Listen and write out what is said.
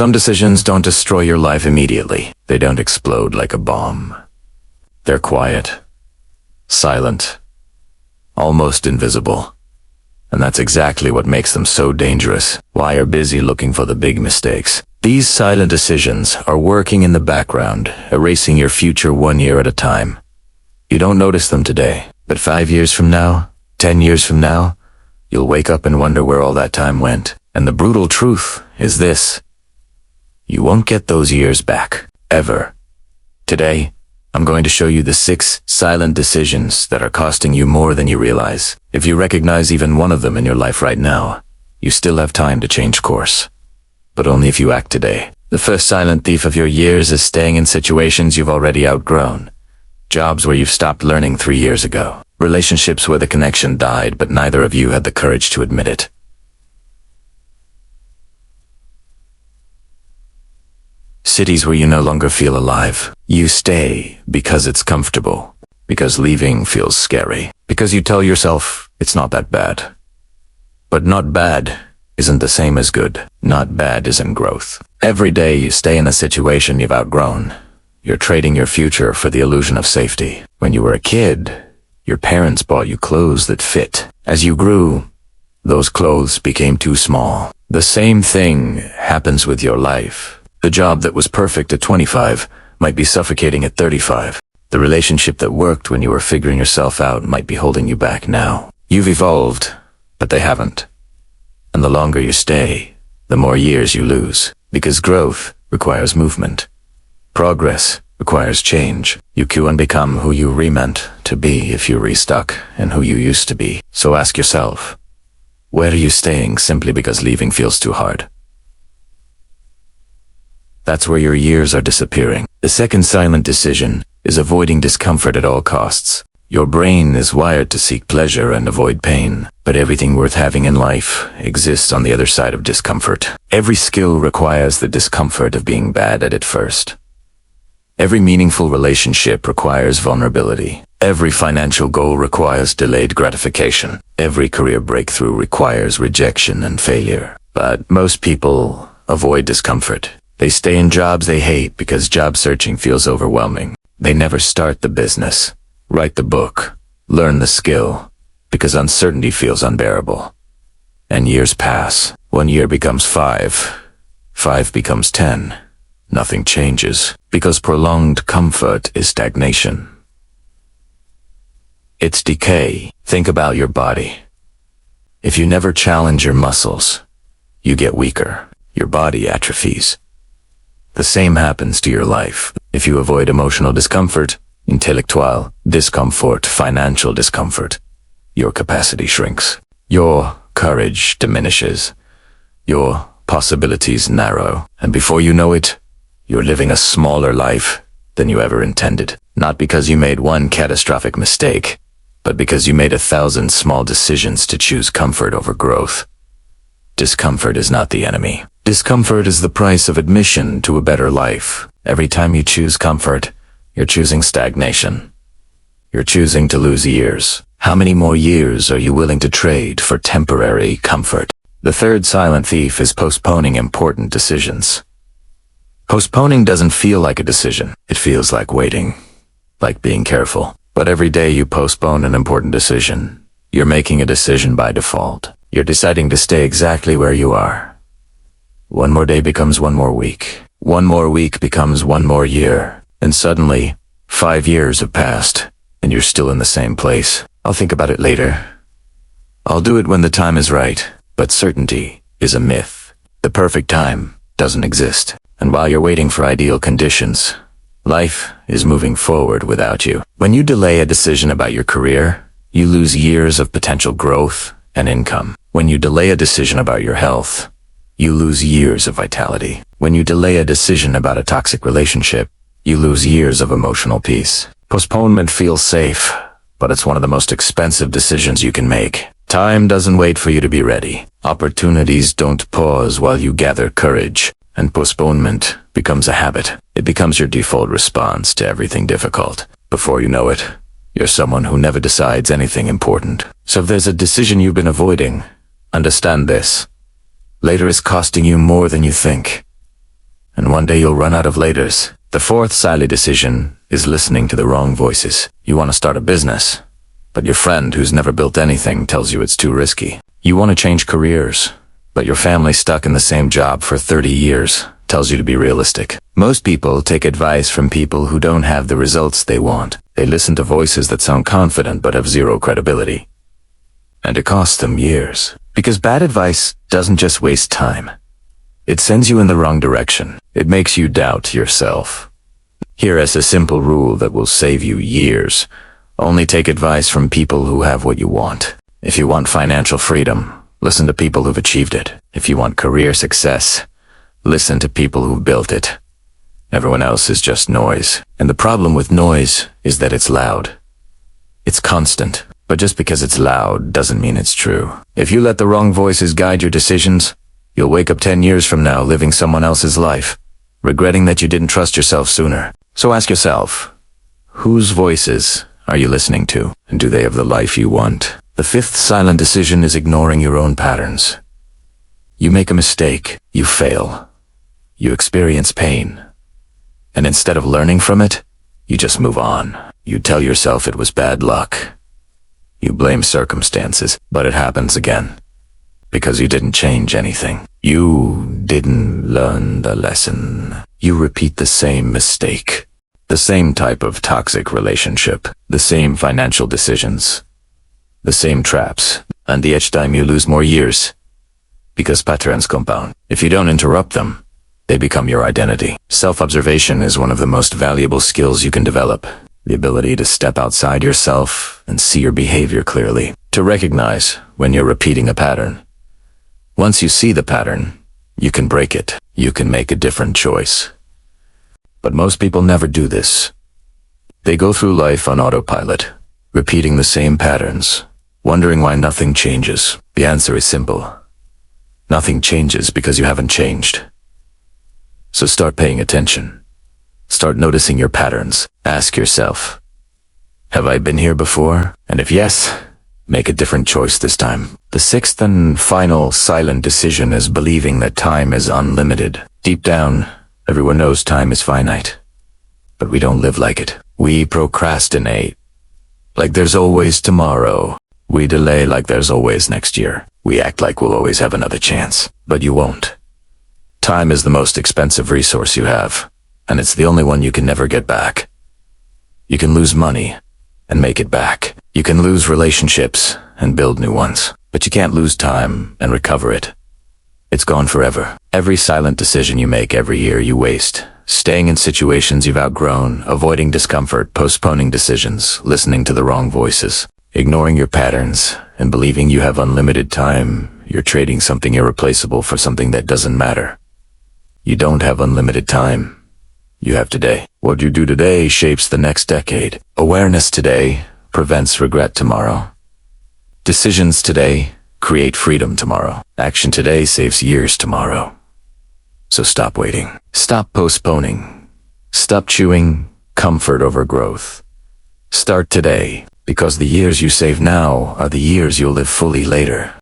Some decisions don't destroy your life immediately. They don't explode like a bomb. They're quiet, silent, almost invisible. And that's exactly what makes them so dangerous. Why you're busy looking for the big mistakes. These silent decisions are working in the background, erasing your future 1 year at a time. You don't notice them today, but 5 years from now, 10 years from now, you'll wake up and wonder where all that time went. And the brutal truth is this: you won't get those years back, ever. Today, I'm going to show you the 6 silent decisions that are costing you more than you realize. If you recognize even one of them in your life right now, you still have time to change course. But only if you act today. The first silent thief of your years is staying in situations you've already outgrown. Jobs where you've stopped learning 3 years ago. Relationships where the connection died, but neither of you had the courage to admit it. Cities where you no longer feel alive. You stay because it's comfortable, because leaving feels scary, because you tell yourself it's not that bad. But not bad isn't the same as good. Not bad isn't growth. Every day you stay in a situation you've outgrown. You're trading your future for the illusion of safety. When you were a kid, your parents bought you clothes that fit. As you grew, those clothes became too small. The same thing happens with your life. The job that was perfect at 25 might be suffocating at 35. The relationship that worked when you were figuring yourself out might be holding you back now. You've evolved, but they haven't. And the longer you stay, the more years you lose. Because growth requires movement. Progress requires change. You can become who you meant to be if you restuck in who you used to be. So ask yourself, where are you staying simply because leaving feels too hard? That's where your years are disappearing. The second silent decision is avoiding discomfort at all costs. Your brain is wired to seek pleasure and avoid pain, but everything worth having in life exists on the other side of discomfort. Every skill requires the discomfort of being bad at it first. Every meaningful relationship requires vulnerability. Every financial goal requires delayed gratification. Every career breakthrough requires rejection and failure. But most people avoid discomfort. They stay in jobs they hate because job searching feels overwhelming. They never start the business, write the book, learn the skill, because uncertainty feels unbearable. And years pass. 1 year becomes 5. 5 becomes 10. Nothing changes, because prolonged comfort is stagnation. It's decay. Think about your body. If you never challenge your muscles, you get weaker. Your body atrophies. The same happens to your life. If you avoid emotional discomfort, intellectual discomfort, financial discomfort, your capacity shrinks. Your courage diminishes. Your possibilities narrow. And before you know it, you're living a smaller life than you ever intended. Not because you made one catastrophic mistake, but because you made 1,000 small decisions to choose comfort over growth. Discomfort is not the enemy. Discomfort is the price of admission to a better life. Every time you choose comfort, you're choosing stagnation. You're choosing to lose years. How many more years are you willing to trade for temporary comfort? The third silent thief is postponing important decisions. Postponing doesn't feel like a decision. It feels like waiting, like being careful. But every day you postpone an important decision, you're making a decision by default. You're deciding to stay exactly where you are. 1 more day becomes 1 more week. 1 more week becomes 1 more year. And suddenly, 5 years have passed, and you're still in the same place. I'll think about it later. I'll do it when the time is right. But certainty is a myth. The perfect time doesn't exist. And while you're waiting for ideal conditions, life is moving forward without you. When you delay a decision about your career, you lose years of potential growth and income. When you delay a decision about your health, you lose years of vitality. When you delay a decision about a toxic relationship, you lose years of emotional peace. Postponement feels safe, but it's one of the most expensive decisions you can make. Time doesn't wait for you to be ready. Opportunities don't pause while you gather courage. And postponement becomes a habit. It becomes your default response to everything difficult. Before you know it, you're someone who never decides anything important. So if there's a decision you've been avoiding, understand this. Later is costing you more than you think. and one day you'll run out of laters. The fourth silent decision is listening to the wrong voices. You want to start a business, but your friend who's never built anything tells you it's too risky. You want to change careers, but your family stuck in the same job for 30 years tells you to be realistic. Most people take advice from people who don't have the results they want. They listen to voices that sound confident but have zero credibility. And it costs them years. Because bad advice doesn't just waste time. It sends you in the wrong direction. It makes you doubt yourself. Here is a simple rule that will save you years. Only take advice from people who have what you want. If you want financial freedom, listen to people who've achieved it. If you want career success, listen to people who've built it. Everyone else is just noise. And the problem with noise is that it's loud. It's constant. But just because it's loud doesn't mean it's true. If you let the wrong voices guide your decisions, you'll wake up 10 years from now living someone else's life, regretting that you didn't trust yourself sooner. So ask yourself, whose voices are you listening to? And do they have the life you want? The fifth silent decision is ignoring your own patterns. You make a mistake, you fail, you experience pain. And instead of learning from it, you just move on. You tell yourself it was bad luck. You blame circumstances, but it happens again. Because you didn't change anything. You didn't learn the lesson. You repeat the same mistake. The same type of toxic relationship. The same financial decisions. The same traps. And each time you lose more years. Because patterns compound. If you don't interrupt them, they become your identity. Self-observation is one of the most valuable skills you can develop. The ability to step outside yourself and see your behavior clearly. To recognize when you're repeating a pattern. Once you see the pattern, you can break it. You can make a different choice. But most people never do this. They go through life on autopilot, repeating the same patterns, wondering why nothing changes. The answer is simple. Nothing changes because you haven't changed. So start paying attention. Start noticing your patterns. Ask yourself, have I been here before? And if yes, make a different choice this time. The sixth and final silent decision is believing that time is unlimited. Deep down, everyone knows time is finite. But we don't live like it. We procrastinate. Like there's always tomorrow. We delay like there's always next year. We act like we'll always have another chance. But you won't. Time is the most expensive resource you have. And it's the only one you can never get back. You can lose money and make it back. You can lose relationships and build new ones. But you can't lose time and recover it. It's gone forever. Every silent decision you make every year you waste. Staying in situations you've outgrown, avoiding discomfort, postponing decisions, listening to the wrong voices, ignoring your patterns, and believing you have unlimited time. You're trading something irreplaceable for something that doesn't matter. You don't have unlimited time. You have today. What you do today shapes the next decade. Awareness today prevents regret tomorrow. Decisions today create freedom tomorrow. Action today saves years tomorrow. So stop waiting. Stop postponing. Stop chewing comfort over growth. Start today, because the years you save now are the years you'll live fully later.